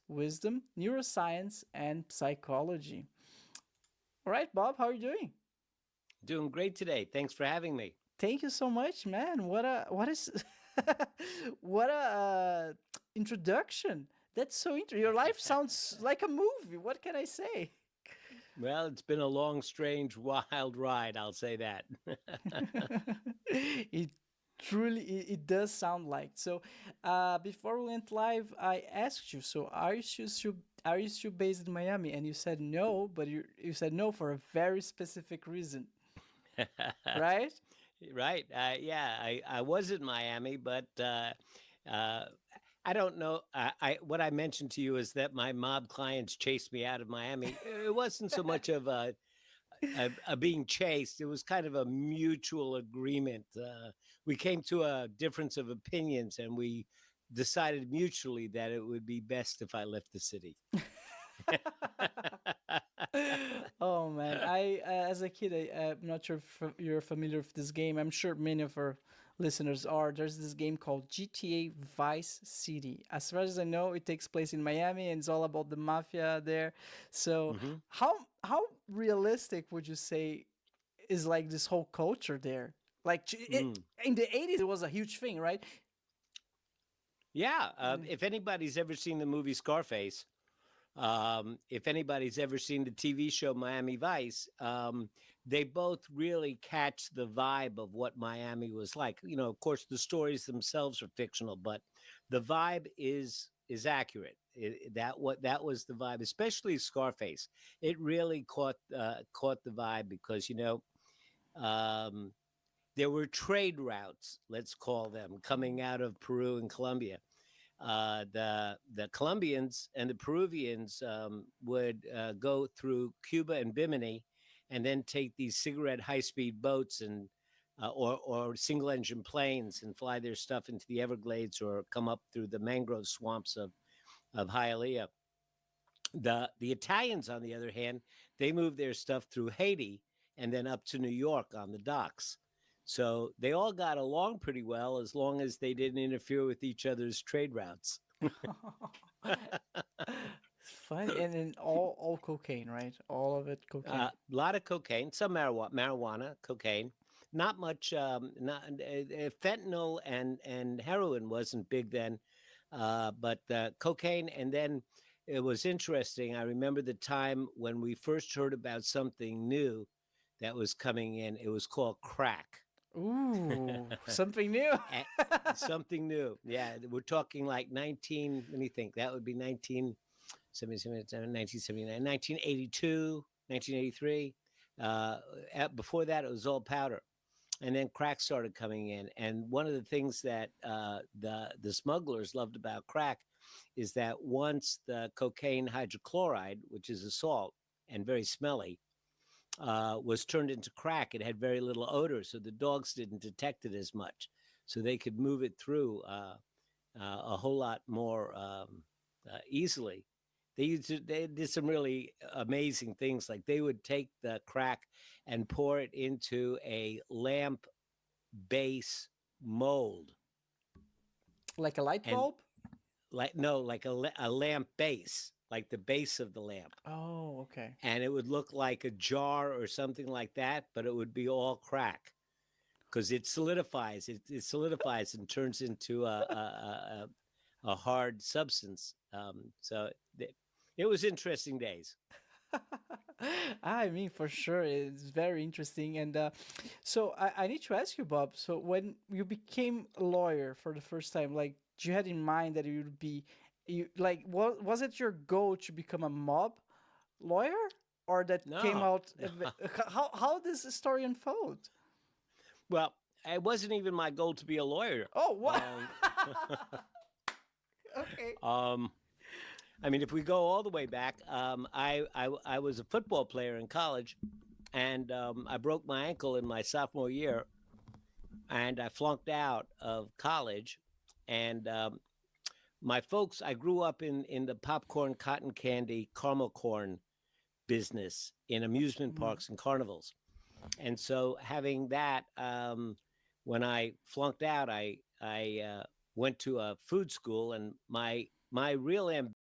wisdom, neuroscience, and psychology. All right, Bob, how are you doing? Doing great today. Thanks for having me. Thank you so much, man. What is what a introduction. That's so interesting. Your life sounds like a movie. What can I say? Well, it's been a long, strange, wild ride, I'll say that. It it does sound like so. Before we went live, I asked you, so are you still based in Miami? And you said no, but you said no for a very specific reason, right? Right. Yeah, I was in Miami, but uh, I don't know. What I mentioned to you is that my mob clients chased me out of Miami. It wasn't so much of a being chased. It was kind of a mutual agreement. We came to a difference of opinions, and we decided mutually that it would be best if I left the city. Oh man, I as a kid, I'm not sure if you're familiar with this game. I'm sure many of our listeners are. There's this game called GTA Vice City. As far as I know, it takes place in Miami and it's all about the mafia there. So, Hmm. how realistic would you say is like this whole culture there? Like in the 80s, it was a huge thing, right? Yeah. Mm. If anybody's ever seen the movie Scarface, if anybody's ever seen the TV show Miami Vice, they both really catch the vibe of what Miami was like. You know, of course, the stories themselves are fictional, but the vibe is accurate. That was the vibe, especially Scarface. It really caught the vibe because um, there were trade routes, let's call them, coming out of Peru and Colombia. The Colombians and the Peruvians would go through Cuba and Bimini, and then take these cigarette high speed boats and or single engine planes and fly their stuff into the Everglades or come up through the mangrove swamps of Hialeah. The Italians, on the other hand, they moved their stuff through Haiti and then up to New York on the docks. So they all got along pretty well as long as they didn't interfere with each other's trade routes. It's funny, and then all cocaine, right? All of it cocaine. A lot of cocaine, some marijuana, cocaine. Not much. Fentanyl and heroin wasn't big then, but cocaine. And then it was interesting. I remember the time when we first heard about something new that was coming in. It was called crack. Ooh, something new. A- Something new. Yeah, we're talking like 19. Let me think. That would be 1977, 1979, 1982, 1983. Before that, it was all powder. And then crack started coming in. And one of the things that the smugglers loved about crack is that once the cocaine hydrochloride, which is a salt and very smelly, was turned into crack, it had very little odor, so the dogs didn't detect it as much. So they could move it through a whole lot more easily. They did some really amazing things. Like they would take the crack and pour it into a lamp base mold, Like a light and bulb? like no, like a lamp base, like the base of the lamp, Oh, okay. and it would look like a jar or something like that, but it would be all crack because it solidifies. It solidifies and turns into a hard substance. It was interesting days. I mean, for sure, it's very interesting. And so I need to ask you, Bob. So when you became a lawyer for the first time, like, you had in mind that you would be, you like, was it your goal to become a mob lawyer, or that came No, out? no. How does the story unfold? Well, it wasn't even my goal to be a lawyer. Oh, what? Okay. Um, I mean, if we go all the way back, I was a football player in college, and I broke my ankle in my sophomore year, and I flunked out of college. And my folks, I grew up in the popcorn, cotton candy, caramel corn business in amusement Mm. parks and carnivals. And so having that, when I flunked out, I went to a food school, and my real